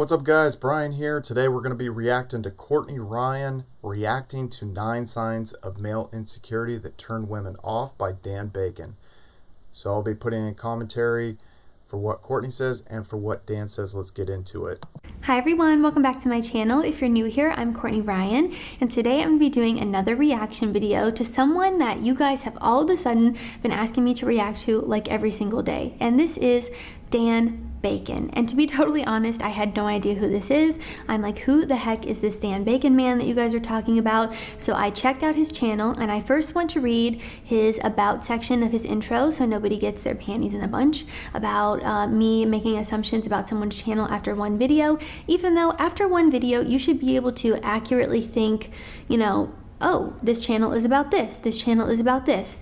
What's up guys, Brian here. Today we're going to be reacting to Courtneyryan, reacting to 9 signs of male insecurity that turn women off by Dan Bacon. So I'll be putting in commentary for what Courtney says and for what Dan says. Let's get into it. Hi everyone, welcome back to my channel. If you're new here, I'm Courtneyryan, and today I'm going to be doing another reaction video to someone that you guys have all of a sudden been asking me to react to like every single day, and this is Dan Bacon. And to be totally honest, I had no idea who this is. I'm like, who the heck is this Dan Bacon man that you guys are talking about? So I checked out his channel, and I first went to read his about section of his intro so nobody gets their panties in a bunch about me making assumptions about someone's channel after one video, even though after one video you should be able to accurately think, oh, this channel is about this, this channel is about this.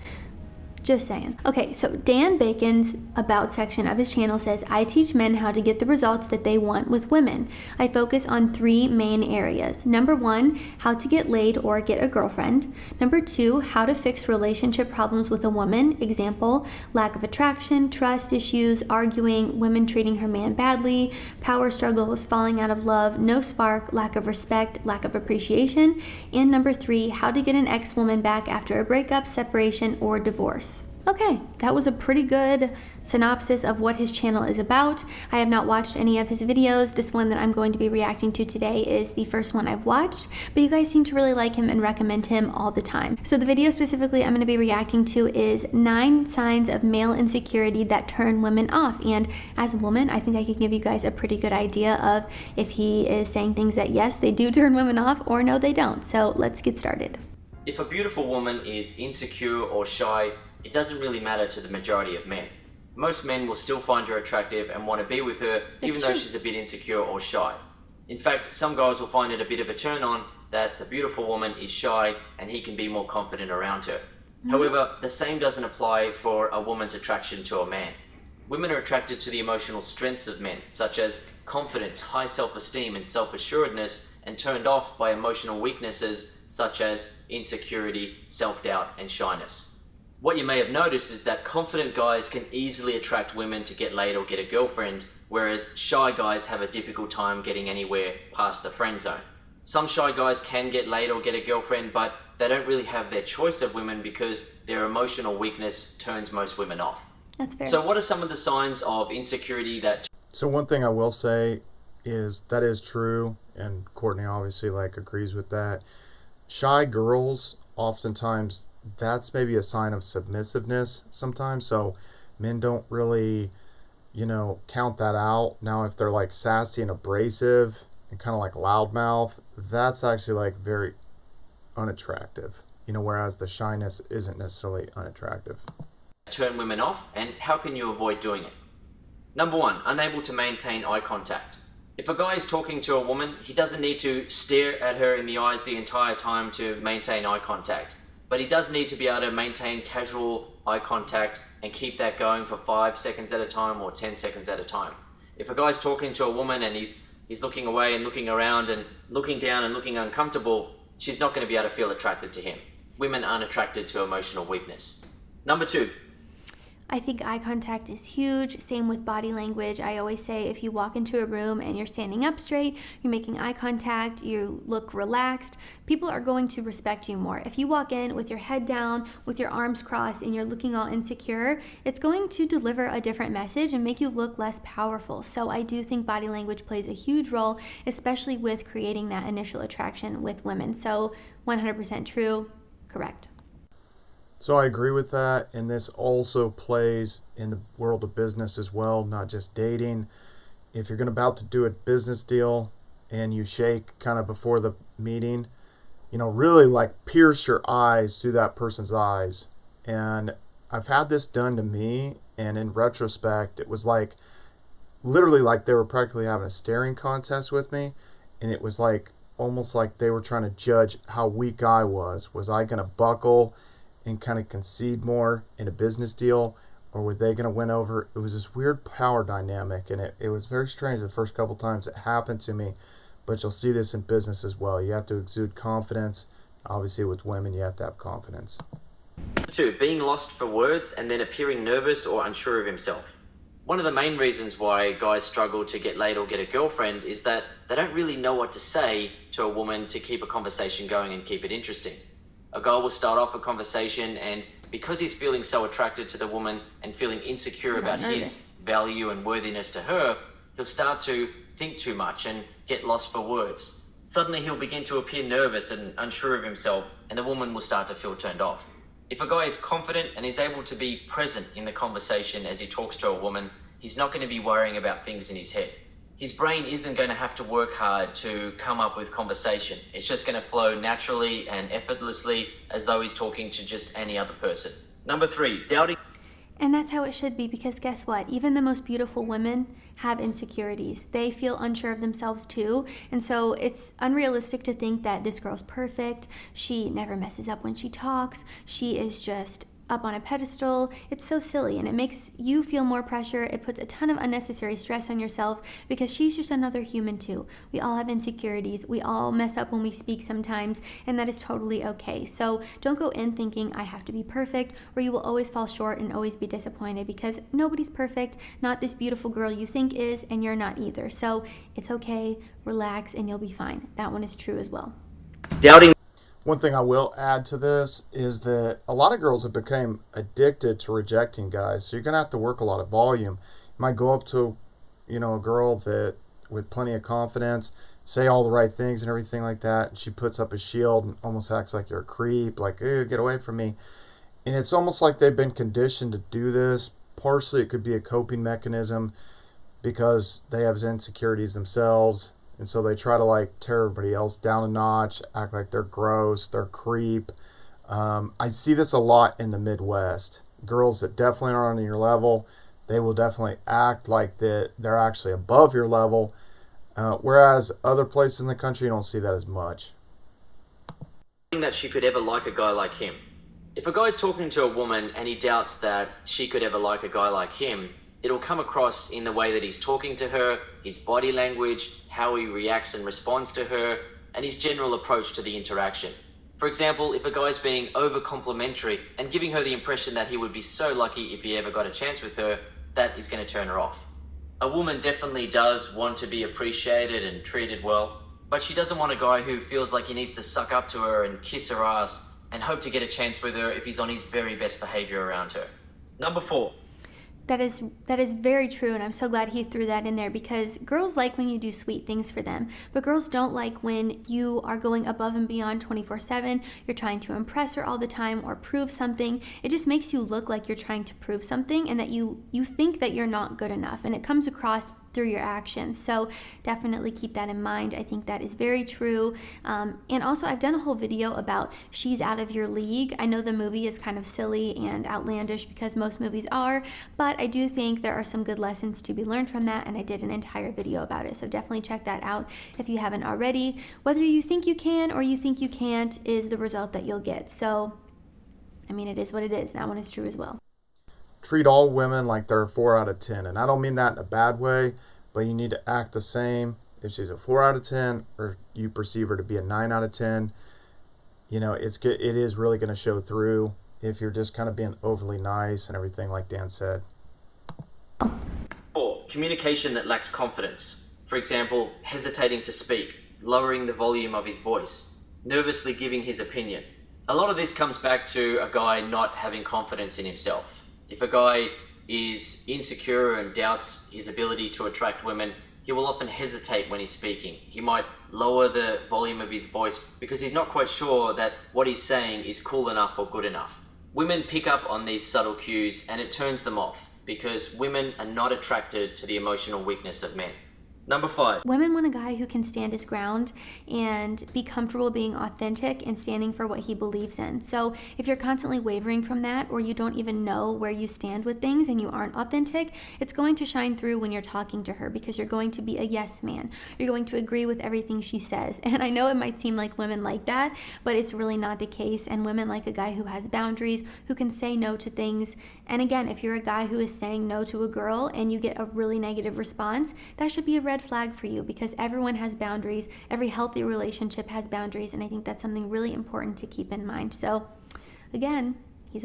Just saying. Okay, so Dan Bacon's about section of his channel says, I teach men how to get the results that they want with women. I focus on 3 main areas. Number 1, how to get laid or get a girlfriend. Number 2, how to fix relationship problems with a woman. Example, lack of attraction, trust issues, arguing, women treating her man badly, power struggles, falling out of love, no spark, lack of respect, lack of appreciation. And number 3, how to get an ex-woman back after a breakup, separation, or divorce. Okay, that was a pretty good synopsis of what his channel is about. I have not watched any of his videos. This one that I'm going to be reacting to today is the first one I've watched, but you guys seem to really like him and recommend him all the time. So the video specifically I'm going to be reacting to is 9 signs of male insecurity that turn women off. And as a woman, I think I can give you guys a pretty good idea of if he is saying things that yes, they do turn women off, or no, they don't. So let's get started. If a beautiful woman is insecure or shy, it doesn't really matter to the majority of men. Most men will still find her attractive and want to be with her, even though she's a bit insecure or shy. In fact, some guys will find it a bit of a turn on that the beautiful woman is shy and he can be more confident around her. However, the same doesn't apply for a woman's attraction to a man. Women are attracted to the emotional strengths of men, such as confidence, high self-esteem, and self-assuredness, and turned off by emotional weaknesses such as insecurity, self-doubt, and shyness. What you may have noticed is that confident guys can easily attract women to get laid or get a girlfriend, whereas shy guys have a difficult time getting anywhere past the friend zone. Some shy guys can get laid or get a girlfriend, but they don't really have their choice of women because their emotional weakness turns most women off. That's fair. So what are some of the signs of insecurity that... So one thing I will say is that is true, and Courtney obviously agrees with that. Shy girls, oftentimes that's maybe a sign of submissiveness sometimes, so men don't really count that out. Now if they're sassy and abrasive and kind of loudmouth, that's actually very unattractive, whereas the shyness isn't necessarily unattractive. Turn women off, and how can you avoid doing it? Number 1, unable to maintain eye contact. If a guy is talking to a woman, he doesn't need to stare at her in the eyes the entire time to maintain eye contact. But he does need to be able to maintain casual eye contact and keep that going for 5 seconds at a time or 10 seconds at a time. If a guy's talking to a woman and he's looking away and looking around and looking down and looking uncomfortable, she's not going to be able to feel attracted to him. Women aren't attracted to emotional weakness. Number 2. I think eye contact is huge. Same with body language. I always say if you walk into a room and you're standing up straight, you're making eye contact, you look relaxed, people are going to respect you more. If you walk in with your head down, with your arms crossed, and you're looking all insecure, it's going to deliver a different message and make you look less powerful. So I do think body language plays a huge role, especially with creating that initial attraction with women. So 100% true, correct. So I agree with that, and this also plays in the world of business as well, not just dating. If you're about to do a business deal and you shake kind of before the meeting, really pierce your eyes through that person's eyes. And I've had this done to me, and in retrospect, it was literally they were practically having a staring contest with me, and it was almost like they were trying to judge how weak I was. Was I going to buckle and kind of concede more in a business deal, or were they going to win over? It was this weird power dynamic, and it was very strange the first couple times it happened to me, but you'll see this in business as well. You have to exude confidence. Obviously with women, you have to have confidence. 2, being lost for words and then appearing nervous or unsure of himself. One of the main reasons why guys struggle to get laid or get a girlfriend is that they don't really know what to say to a woman to keep a conversation going and keep it interesting. A guy will start off a conversation, and because he's feeling so attracted to the woman and feeling insecure about his value and worthiness to her, he'll start to think too much and get lost for words. Suddenly he'll begin to appear nervous and unsure of himself, and the woman will start to feel turned off. If a guy is confident and is able to be present in the conversation as he talks to a woman, he's not going to be worrying about things in his head. His brain isn't going to have to work hard to come up with conversation. It's just going to flow naturally and effortlessly as though he's talking to just any other person. Number 3, doubting. And that's how it should be, because guess what? Even the most beautiful women have insecurities. They feel unsure of themselves too. And so it's unrealistic to think that this girl's perfect. She never messes up when she talks. She is just up on a pedestal. It's so silly, and it makes you feel more pressure. It puts a ton of unnecessary stress on yourself, because she's just another human too. We all have insecurities. We all mess up when we speak sometimes, and that is totally okay. So don't go in thinking I have to be perfect, or you will always fall short and always be disappointed, because nobody's perfect. Not this beautiful girl you think is, and you're not either. So it's okay, relax, and you'll be fine. That one is true as well. Doubting. One thing I will add to this is that a lot of girls have become addicted to rejecting guys. So you're going to have to work a lot of volume. You might go up to, a girl that with plenty of confidence, say all the right things and everything like that. And she puts up a shield and almost acts like you're a creep, like, get away from me. And it's almost like they've been conditioned to do this. Partially it could be a coping mechanism because they have insecurities themselves. And so they try to tear everybody else down a notch, act like they're gross, they're creep. I see this a lot in the Midwest. Girls that definitely aren't on your level, they will definitely act like that they're actually above your level. Whereas other places in the country, you don't see that as much. That she could ever like a guy like him. If a guy's talking to a woman and he doubts that she could ever like a guy like him, it'll come across in the way that he's talking to her, his body language, how he reacts and responds to her, and his general approach to the interaction. For example, if a guy's being over-complimentary and giving her the impression that he would be so lucky if he ever got a chance with her, that is going to turn her off. A woman definitely does want to be appreciated and treated well, but she doesn't want a guy who feels like he needs to suck up to her and kiss her ass and hope to get a chance with her if he's on his very best behavior around her. Number 4. That is very true, and I'm so glad he threw that in there, because girls like when you do sweet things for them, but girls don't like when you are going above and beyond 24/7. You're trying to impress her all the time or prove something. It just makes you look like you're trying to prove something, and that you think that you're not good enough, and it comes across through your actions. So definitely keep that in mind. I think that is very true. And also, I've done a whole video about She's Out of Your League. I know the movie is kind of silly and outlandish, because most movies are, but I do think there are some good lessons to be learned from that, and I did an entire video about it. So definitely check that out if you haven't already. Whether you think you can or you think you can't is the result that you'll get. So, it is what it is. That one is true as well. Treat all women like they're a 4 out of 10. And I don't mean that in a bad way, but you need to act the same. If she's a 4 out of 10 or you perceive her to be a 9 out of 10, it is really going to show through if you're just kind of being overly nice and everything like Dan said. 4. Communication that lacks confidence. For example, hesitating to speak, lowering the volume of his voice, nervously giving his opinion. A lot of this comes back to a guy not having confidence in himself. If a guy is insecure and doubts his ability to attract women, he will often hesitate when he's speaking. He might lower the volume of his voice because he's not quite sure that what he's saying is cool enough or good enough. Women pick up on these subtle cues, and it turns them off, because women are not attracted to the emotional weakness of men. Number 5. Women want a guy who can stand his ground and be comfortable being authentic and standing for what he believes in. So if you're constantly wavering from that, or you don't even know where you stand with things and you aren't authentic, it's going to shine through when you're talking to her, because you're going to be a yes man. You're going to agree with everything she says. And I know it might seem like women like that, but it's really not the case. And women like a guy who has boundaries, who can say no to things. And again, if you're a guy who is saying no to a girl and you get a really negative response, that should be a red flag for you, because everyone has boundaries. Every healthy relationship has boundaries, and I think that's something really important to keep in mind. So again, he's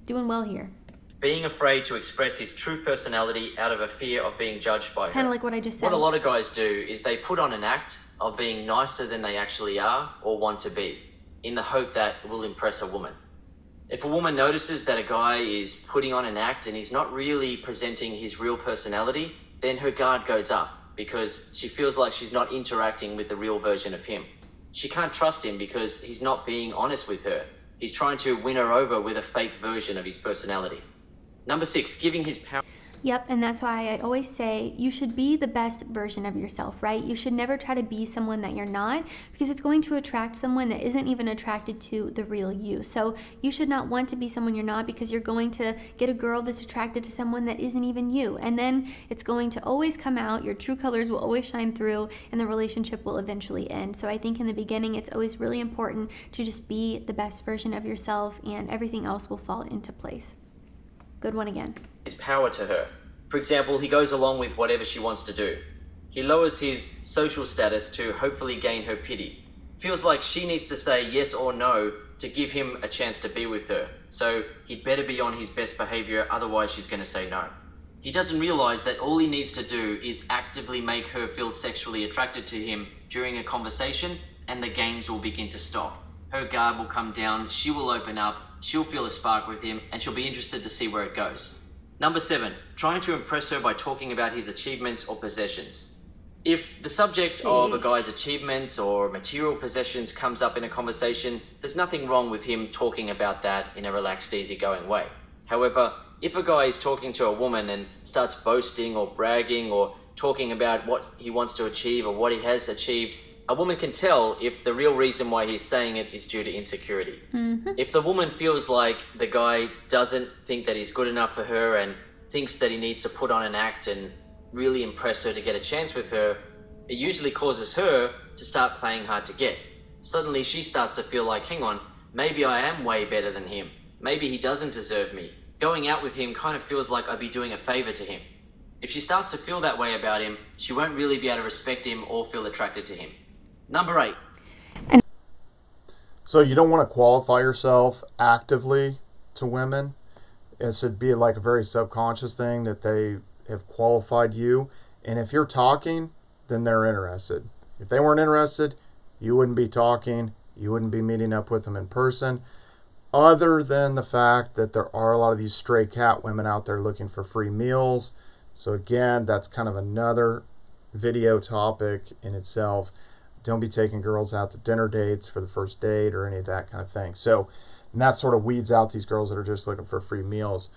doing well here. being afraid to express his true personality out of a fear of being judged by her. Kind of like what I just said. What a lot of guys do is they put on an act of being nicer than they actually are or want to be, in the hope that it will impress a woman. If a woman notices that a guy is putting on an act and he's not really presenting his real personality, then her guard goes up because she feels like she's not interacting with the real version of him. She can't trust him because he's not being honest with her. He's trying to win her over with a fake version of his personality. Number 6, giving his power. Yep, and that's why I always say you should be the best version of yourself, right? You should never try to be someone that you're not, because it's going to attract someone that isn't even attracted to the real you. So you should not want to be someone you're not, because you're going to get a girl that's attracted to someone that isn't even you. And then it's going to always come out, your true colors will always shine through, and the relationship will eventually end. So I think in the beginning, it's always really important to just be the best version of yourself, and everything else will fall into place. Good one again. His power to her. For example, he goes along with whatever she wants to do. He lowers his social status to hopefully gain her pity. Feels like she needs to say yes or no to give him a chance to be with her. So he'd better be on his best behavior, otherwise she's going to say no. He doesn't realize that all he needs to do is actively make her feel sexually attracted to him during a conversation, and the games will begin to stop. Her guard will come down, she will open up, she'll feel a spark with him, and she'll be interested to see where it goes. Number 7, trying to impress her by talking about his achievements or possessions. If the subject of a guy's achievements or material possessions comes up in a conversation, there's nothing wrong with him talking about that in a relaxed, easygoing way. However, if a guy is talking to a woman and starts boasting or bragging or talking about what he wants to achieve or what he has achieved, a woman can tell if the real reason why he's saying it is due to insecurity. If the woman feels like the guy doesn't think that he's good enough for her and thinks that he needs to put on an act and really impress her to get a chance with her, it usually causes her to start playing hard to get. Suddenly she starts to feel like, hang on, maybe I am way better than him. Maybe he doesn't deserve me. Going out with him kind of feels like I'd be doing a favor to him. If she starts to feel that way about him, she won't really be able to respect him or feel attracted to him. Number 8. So you don't want to qualify yourself actively to women. It should be like a very subconscious thing that they have qualified you. And if you're talking, then they're interested. If they weren't interested, you wouldn't be talking. You wouldn't be meeting up with them in person. Other than the fact that there are a lot of these stray cat women out there looking for free meals. So again, that's kind of another video topic in itself. Don't be taking girls out to dinner dates for the first date or any of that kind of thing. So and that sort of weeds out these girls that are just looking for free meals.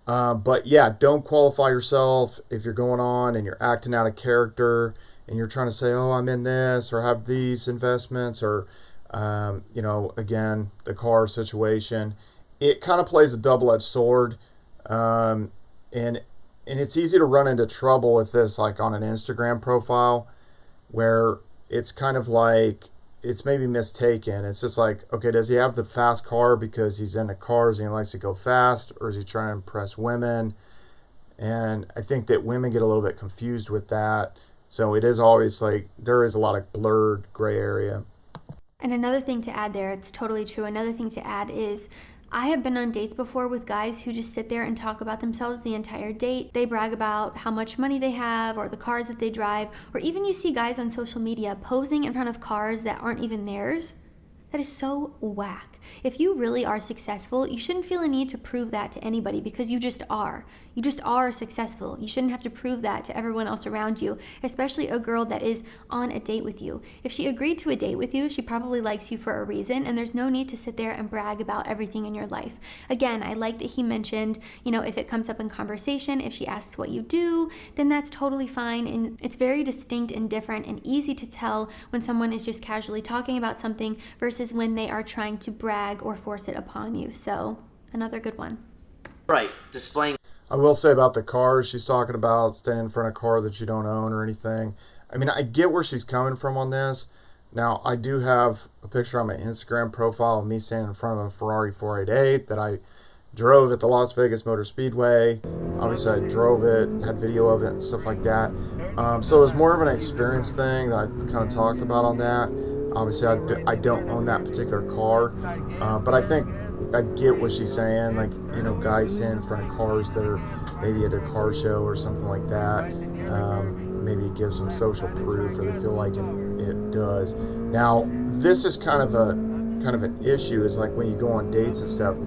But yeah, don't qualify yourself if you're going on and you're acting out of character and you're trying to say, oh, I'm in this or have these investments or, again, the car situation. It kind of plays a double-edged sword. And it's easy to run into trouble with this, like on an Instagram profile where it's kind of like it's maybe mistaken. It's just like, okay, does he have the fast car because he's into cars and he likes to go fast, or is he trying to impress women? And I think that women get a little bit confused with that. So it is always like there is a lot of blurred gray area. And another thing to add there, it's totally true. Another thing to add is I have been on dates before with guys who just sit there and talk about themselves the entire date. They brag about how much money they have or the cars that they drive, or even you see guys on social media posing in front of cars that aren't even theirs. That is so whack. If you really are successful, you shouldn't feel a need to prove that to anybody because you just are. You just are successful. You shouldn't have to prove that to everyone else around you, especially a girl that is on a date with you. If she agreed to a date with you, she probably likes you for a reason, and there's no need to sit there and brag about everything in your life. Again, I like that he mentioned, if it comes up in conversation, if she asks what you do, then that's totally fine, and it's very distinct and different and easy to tell when someone is just casually talking about something versus when they are trying to brag or force it upon you. So, another good one. Right, displaying. I will say about the cars, she's talking about standing in front of a car that you don't own or anything. I mean, I get where she's coming from on this. Now, I do have a picture on my Instagram profile of me standing in front of a Ferrari 488 that I drove at the Las Vegas Motor Speedway. Obviously, I drove it, had video of it and stuff like that. So it was more of an experience thing that I kind of talked about on that. Obviously, I don't own that particular car. But I think I get what she's saying, like, you know, guys stand in front of cars that are maybe at a car show or something like that. Maybe it gives them social proof, or they feel like it does. Now, this is kind of an issue, is like when you go on dates and stuff.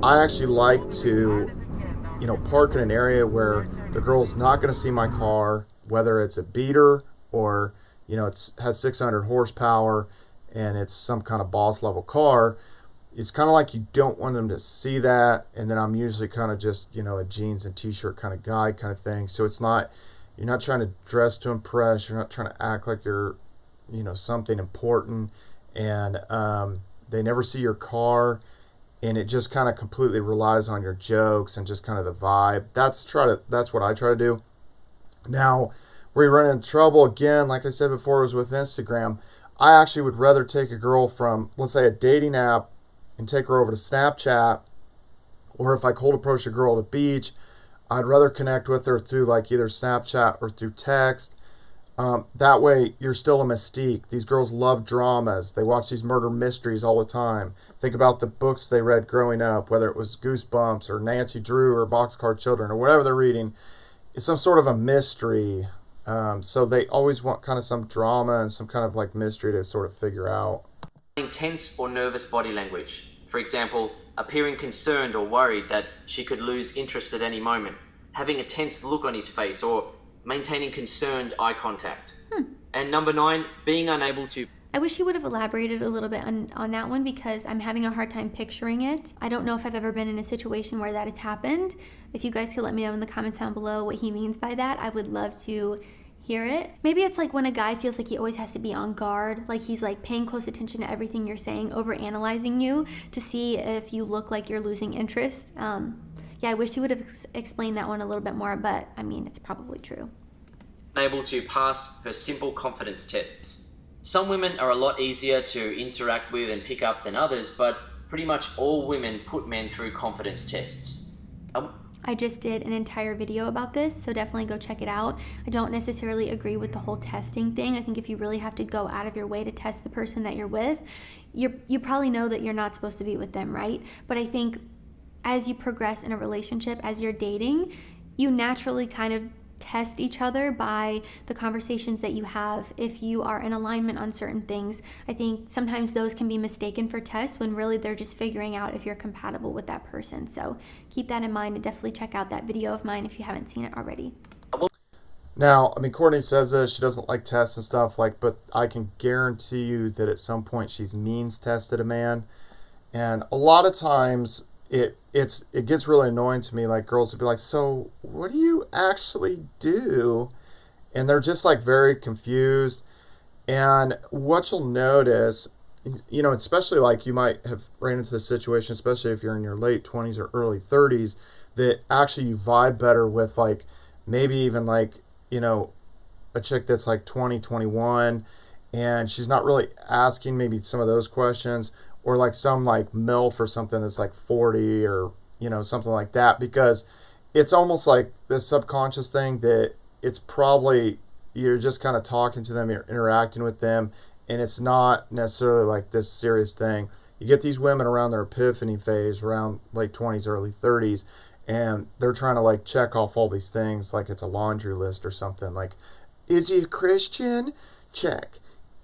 I actually like to, you know, park in an area where the girl's not going to see my car, whether it's a beater or, you know, it has 600 horsepower and it's some kind of boss level car. It's kind of like you don't want them to see that. And then I'm usually kind of just, you know, a jeans and t-shirt kind of guy kind of thing. So it's not, you're not trying to dress to impress. You're not trying to act like you're, you know, something important. And they never see your car. And it just kind of completely relies on your jokes and just kind of the vibe. That's what I try to do. Now, where you run into trouble, again, like I said before, was with Instagram. I actually would rather take a girl from, let's say, a dating app and take her over to Snapchat. Or if I cold approach a girl at the beach, I'd rather connect with her through like either Snapchat or through text. That way, you're still a Mistique. These girls love dramas. They watch these murder mysteries all the time. Think about the books they read growing up, whether it was Goosebumps or Nancy Drew or Boxcar Children or whatever they're reading. It's some sort of a mystery. So they always want kind of some drama and some kind of like mystery to sort of figure out. Tense or nervous body language. For example, appearing concerned or worried that she could lose interest at any moment. Having a tense look on his face, or maintaining concerned eye contact. And number 9, being unable to... I wish he would have elaborated a little bit on that one, because I'm having a hard time picturing it. I don't know if I've ever been in a situation where that has happened. If you guys could let me know in the comments down below what he means by that, I would love to hear it. Maybe it's like when a guy feels like he always has to be on guard, like he's like paying close attention to everything you're saying, over analyzing you to see if you look like you're losing interest. Yeah, I wish he would have explained that one a little bit more, but I mean, it's probably true. Able to pass her simple confidence tests. Some women are a lot easier to interact with and pick up than others, but pretty much all women put men through confidence tests. I just did an entire video about this, so definitely go check it out. I don't necessarily agree with the whole testing thing. I think if you really have to go out of your way to test the person that you're with, you probably know that you're not supposed to be with them, right? But I think as you progress in a relationship, as you're dating, you naturally kind of test each other by the conversations that you have. If you are in alignment on certain things, I think sometimes those can be mistaken for tests when really they're just figuring out if you're compatible with that person. So keep that in mind, and definitely check out that video of mine if you haven't seen it already. Now, I mean, Courtney says this, she doesn't like tests and stuff, like, but I can guarantee you that at some point she's means tested a man. And a lot of times it gets really annoying to me. Like, girls would be like, so what do you actually do? And they're just like very confused. And what you'll notice, you know, especially like you might have ran into the situation, especially if you're in your late 20s or early 30s, that actually you vibe better with like maybe even like, you know, a chick that's like 20, 21, and she's not really asking maybe some of those questions, or like some like MILF or something that's like 40, or, you know, something like that, because it's almost like this subconscious thing that it's probably, you're just kind of talking to them, you're interacting with them, and it's not necessarily like this serious thing. You get these women around their epiphany phase, around late 20s, early 30s, and they're trying to like check off all these things like it's a laundry list or something. Like, is he a Christian? Check.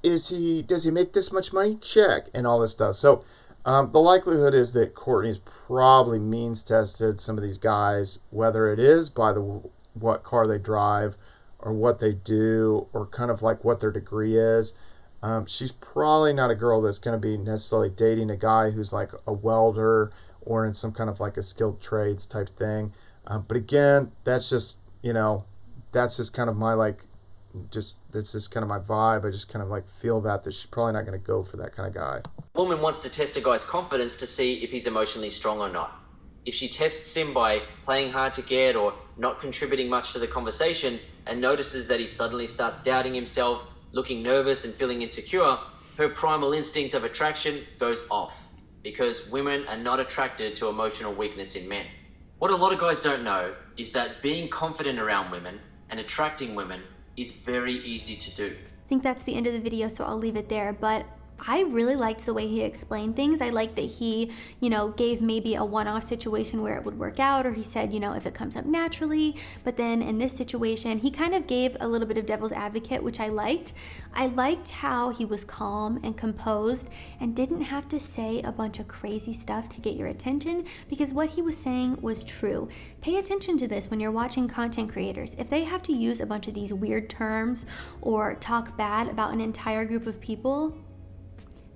Does he make this much money? Check. And all this stuff. So the likelihood is that Courtney's probably means tested some of these guys, whether it is by what car they drive, or what they do, or kind of like what their degree is. She's probably not a girl that's going to be necessarily dating a guy who's like a welder or in some kind of like a skilled trades type thing. But again, that's just, you know, that's just kind of my like, that's just kind of my vibe. I just kind of like feel that she's probably not going to go for that kind of guy. A woman wants to test a guy's confidence to see if he's emotionally strong or not. If she tests him by playing hard to get or not contributing much to the conversation, and notices that he suddenly starts doubting himself, looking nervous and feeling insecure, her primal instinct of attraction goes off, because women are not attracted to emotional weakness in men. What a lot of guys don't know is that being confident around women and attracting women is very easy to do. I think that's the end of the video, so I'll leave it there. But I really liked the way he explained things. I liked that he, gave maybe a one-off situation where it would work out, or he said, if it comes up naturally. But then in this situation, he kind of gave a little bit of devil's advocate, which I liked. I liked how he was calm and composed and didn't have to say a bunch of crazy stuff to get your attention, because what he was saying was true. Pay attention to this when you're watching content creators. If they have to use a bunch of these weird terms or talk bad about an entire group of people,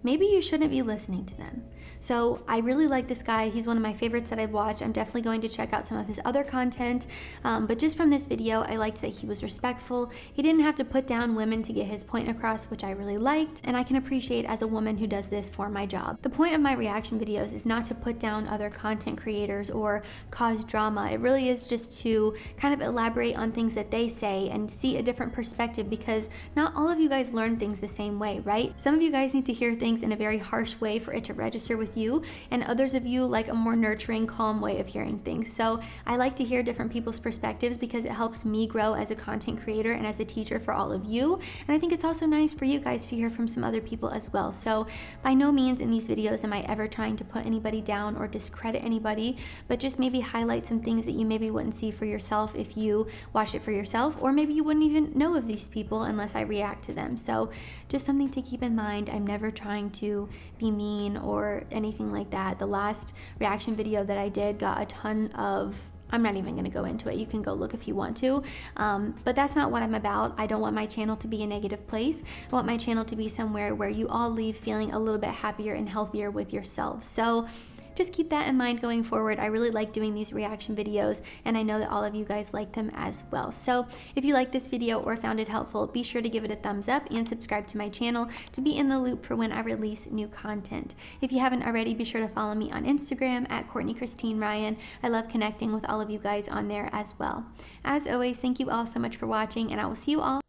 maybe you shouldn't be listening to them. So I really like this guy. He's one of my favorites that I've watched. I'm definitely going to check out some of his other content. But just from this video, I liked that he was respectful. He didn't have to put down women to get his point across, which I really liked. And I can appreciate as a woman who does this for my job. The point of my reaction videos is not to put down other content creators or cause drama. It really is just to kind of elaborate on things that they say and see a different perspective, because not all of you guys learn things the same way, right? Some of you guys need to hear things in a very harsh way for it to register with you, and others of you like a more nurturing, calm way of hearing things. So I like to hear different people's perspectives because it helps me grow as a content creator and as a teacher for all of you. And I think it's also nice for you guys to hear from some other people as well. So by no means in these videos am I ever trying to put anybody down or discredit anybody, but just maybe highlight some things that you maybe wouldn't see for yourself if you watch it for yourself, or maybe you wouldn't even know of these people unless I react to them. So just something to keep in mind. I'm never trying to be mean or anything like that. The last reaction video that I did got a ton of, I'm not even going to go into it. You can go look if you want to. But that's not what I'm about. I don't want my channel to be a negative place. I want my channel to be somewhere where you all leave feeling a little bit happier and healthier with yourselves. So just keep that in mind going forward. I really like doing these reaction videos, and I know that all of you guys like them as well. So if you like this video or found it helpful, be sure to give it a thumbs up and subscribe to my channel to be in the loop for when I release new content. If you haven't already, be sure to follow me on Instagram at courtneyryan. I love connecting with all of you guys on there as well. As always, thank you all so much for watching, and I will see you all.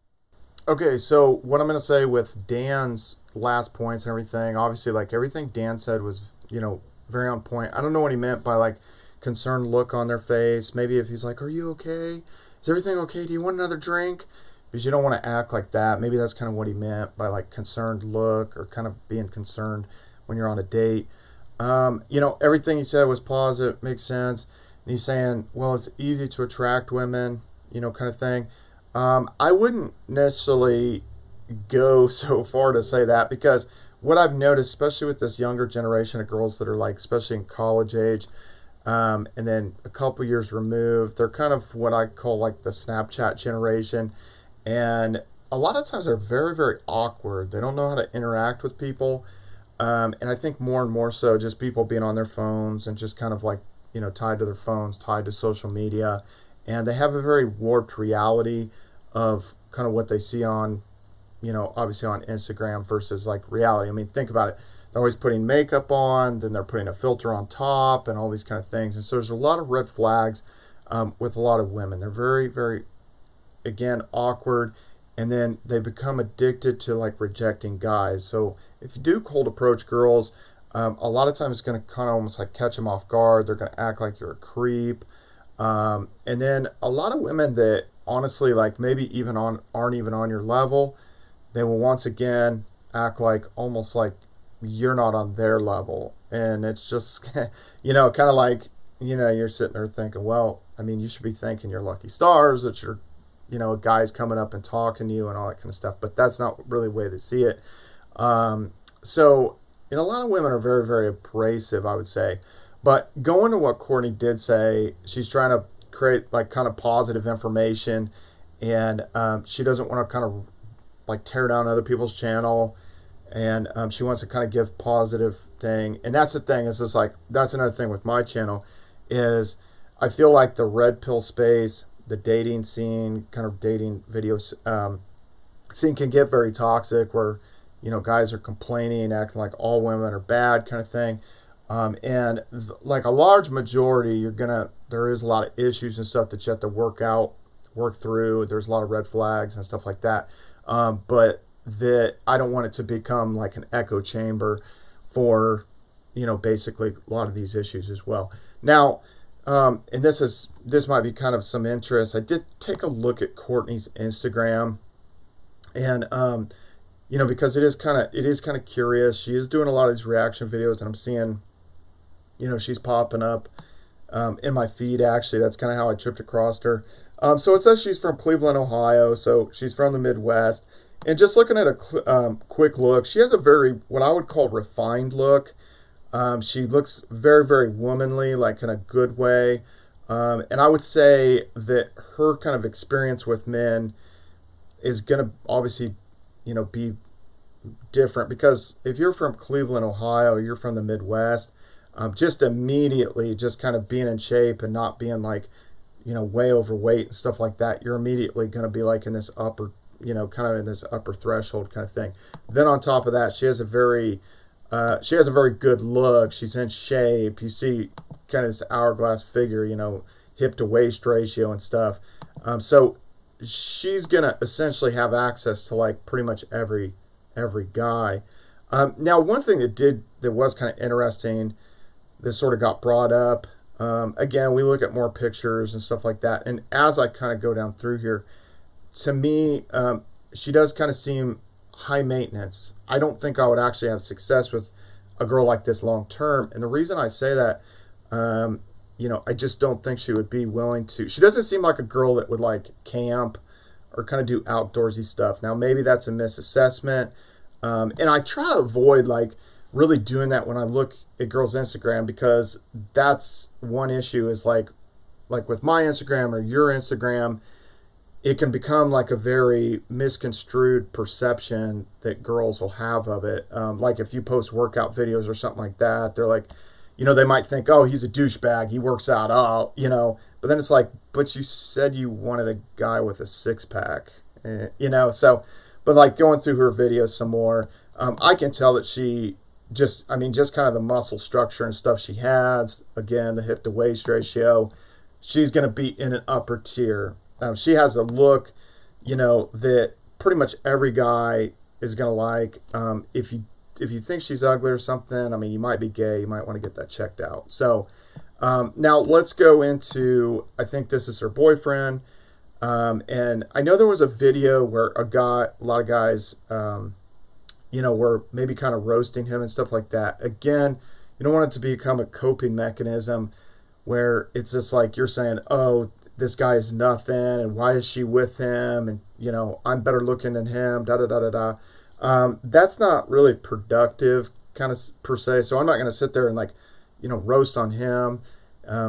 Okay, so what I'm going to say with Dan's last points and everything, obviously, like, everything Dan said was, very on point. I don't know what he meant by, like, concerned look on their face. Maybe if he's like, are you okay? Is everything okay? Do you want another drink? Because you don't want to act like that. Maybe that's kind of what he meant by, like, concerned look, or kind of being concerned when you're on a date. Everything he said was positive, makes sense. And he's saying, well, it's easy to attract women, kind of thing. I wouldn't necessarily go so far to say that, because what I've noticed, especially with this younger generation of girls that are, like, especially in college age, and then a couple years removed, they're kind of what I call, like, the Snapchat generation. And a lot of times they're very, very awkward. They don't know how to interact with people. And I think more and more so just people being on their phones and just kind of, like, tied to their phones, tied to social media. And they have a very warped reality of kind of what they see on, obviously on Instagram versus, like, reality. I mean, think about it. They're always putting makeup on, then they're putting a filter on top and all these kind of things. And so there's a lot of red flags with a lot of women. They're very, very, again, awkward. And then they become addicted to, like, rejecting guys. So if you do cold approach girls, a lot of times it's going to kind of almost, like, catch them off guard. They're going to act like you're a creep. And then a lot of women that honestly, like, maybe even aren't even on your level, they will once again act like almost like you're not on their level. And it's just, kind of like, you're sitting there thinking, well, I mean, you should be thanking your lucky stars that you're, a guy's coming up and talking to you and all that kind of stuff. But that's not really the way they see it. So, a lot of women are very, very abrasive, I would say. But going to what Courtney did say, she's trying to create, like, kind of positive information. And she doesn't want to kind of, like, tear down other people's channel, and she wants to kind of give positive thing. And that's the thing, is just like, that's another thing with my channel, is I feel like the red pill space, the dating scene, kind of dating videos scene can get very toxic, where guys are complaining, acting like all women are bad, kind of thing. And like a large majority, there is a lot of issues and stuff that you have to work through. There's a lot of red flags and stuff like that. But that I don't want it to become like an echo chamber for, basically a lot of these issues as well. Now, and this might be kind of some interest. I did take a look at Courtney's Instagram, and because it is kind of curious. She is doing a lot of these reaction videos, and I'm seeing, she's popping up in my feed. Actually, that's kind of how I tripped across her. So it says she's from Cleveland, Ohio. So she's from the Midwest. And just looking at a quick look, she has a very, what I would call, refined look. She looks very, very womanly, like in a good way. And I would say that her kind of experience with men is going to obviously, be different, because if you're from Cleveland, Ohio, you're from the Midwest, just immediately just kind of being in shape and not being like, way overweight and stuff like that, you're immediately going to be like in this upper, kind of in this upper threshold kind of thing. Then on top of that, she has a very good look. She's in shape. You see kind of this hourglass figure, hip to waist ratio and stuff. So she's going to essentially have access to like pretty much every guy. Now, one thing that was kind of interesting, that sort of got brought up, again, we look at more pictures and stuff like that, and as I kind of go down through here, to me, she does kind of seem high maintenance. I don't think I would actually have success with a girl like this long term, and the reason I say that, I just don't think she would be willing to. She doesn't seem like a girl that would like camp or kind of do outdoorsy stuff. Now, maybe that's a misassessment, and I try to avoid like really doing that when I look at girls' Instagram, because that's one issue, is like with my Instagram or your Instagram, it can become like a very misconstrued perception that girls will have of it. Like if you post workout videos or something like that, they're like, they might think, oh, he's a douchebag, he works out, but then it's like, but you said you wanted a guy with a six-pack, so, but like going through her videos some more, I can tell that she just kind of the muscle structure and stuff she has, again, the hip to waist ratio, she's going to be in an upper tier. She has a look, that pretty much every guy is going to like. If you think she's ugly or something, you might be gay. You might want to get that checked out. So now let's go into, I think this is her boyfriend. And I know there was a video where a lot of guys, were maybe kind of roasting him and stuff like that. Again, you don't want it to become a coping mechanism where it's just like you're saying, oh, this guy is nothing, and why is she with him? And, I'm better looking than him, da-da-da-da-da. That's not really productive kind of per se. So I'm not going to sit there and like, roast on him.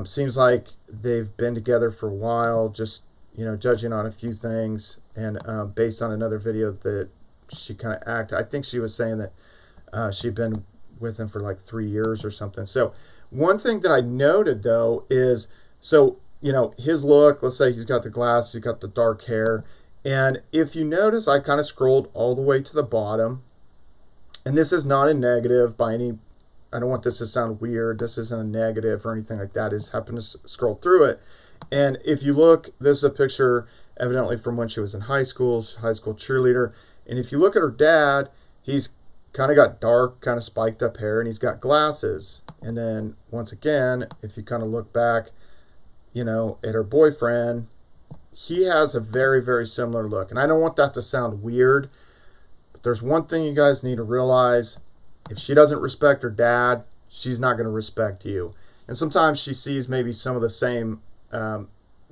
Seems like they've been together for a while, just, judging on a few things, and based on another video that she kind of acted. I think she was saying that she'd been with him for like 3 years or something. So one thing that I noted though is, his look, let's say he's got the glasses, he's got the dark hair. And if you notice, I kind of scrolled all the way to the bottom, and this is not a negative by any, I don't want this to sound weird. This isn't a negative or anything like that. I just happened to scroll through it. And if you look, this is a picture evidently from when she was in high school cheerleader. And if you look at her dad, he's kind of got dark, kind of spiked up hair, and he's got glasses. And then once again, if you kind of look back, at her boyfriend, he has a very, very similar look. And I don't want that to sound weird, but there's one thing you guys need to realize. If she doesn't respect her dad, she's not going to respect you. And sometimes she sees maybe some of the same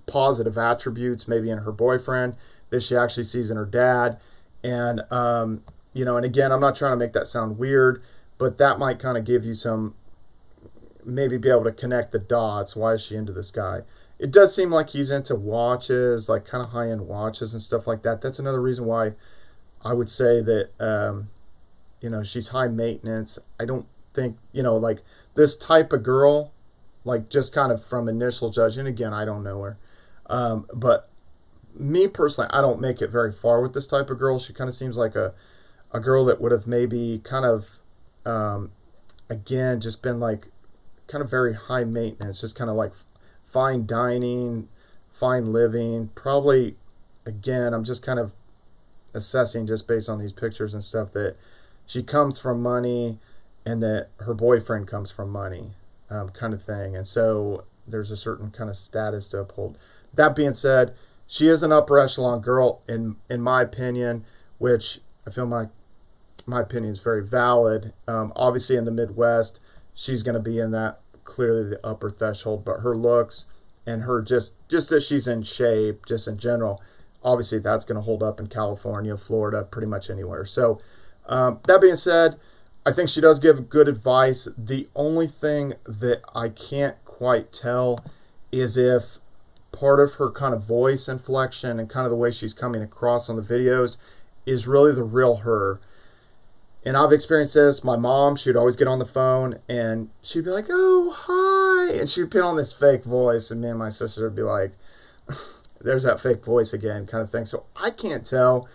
positive attributes maybe in her boyfriend that she actually sees in her dad. And, and again, I'm not trying to make that sound weird, but that might kind of give you some, maybe be able to connect the dots. Why is she into this guy? It does seem like he's into watches, like kind of high-end watches and stuff like that. That's another reason why I would say that, she's high maintenance. I don't think, like this type of girl, like just kind of from initial judging, again, I don't know her. But me personally, I don't make it very far with this type of girl. She kind of seems like a girl that would have maybe kind of, again, just been like kind of very high maintenance, just kind of like fine dining, fine living. Probably, again, I'm just kind of assessing just based on these pictures and stuff that she comes from money and that her boyfriend comes from money, kind of thing. And so there's a certain kind of status to uphold. That being said, she is an upper echelon girl in my opinion, which I feel like my opinion is very valid. Obviously in the Midwest, she's going to be in that clearly the upper threshold, but her looks and her just that she's in shape, just in general, obviously that's going to hold up in California, Florida, pretty much anywhere. So that being said, I think she does give good advice. The only thing that I can't quite tell is if part of her kind of voice inflection and kind of the way she's coming across on the videos is really the real her. And I've experienced this. My mom, she'd always get on the phone and she'd be like, "Oh, hi." And she'd put on this fake voice. And me and my sister would be like, there's that fake voice again kind of thing. So I can't tell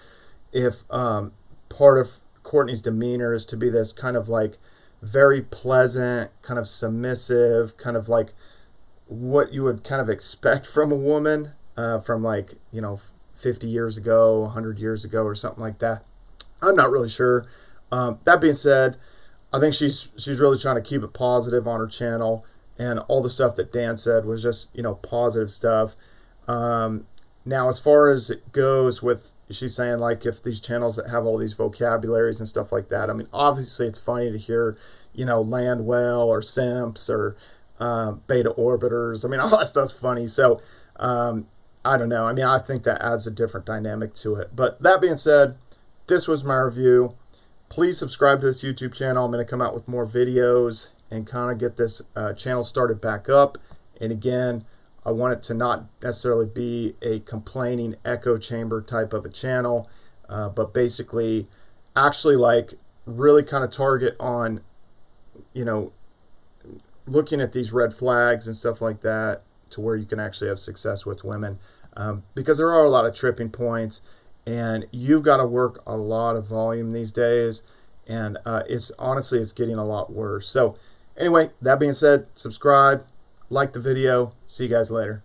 if part of Courtney's demeanor is to be this kind of like very pleasant, kind of submissive, kind of like what you would kind of expect from a woman from like, 50 years ago, 100 years ago or something like that. I'm not really sure. That being said, I think she's really trying to keep it positive on her channel, and all the stuff that Dan said was just, positive stuff. Now, as far as it goes with, she's saying like if these channels that have all these vocabularies and stuff like that, I mean, obviously it's funny to hear, land whale or simps or beta orbiters. I mean, all that stuff's funny. So, I don't know. I mean, I think that adds a different dynamic to it. But that being said, this was my review. Please subscribe to this YouTube channel. I'm going to come out with more videos and kind of get this channel started back up. And again, I want it to not necessarily be a complaining echo chamber type of a channel, but basically actually like really kind of target on, looking at these red flags and stuff like that to where you can actually have success with women, because there are a lot of tripping points. And you've got to work a lot of volume these days, and it's getting a lot worse. So anyway, that being said, subscribe, like the video. See you guys later.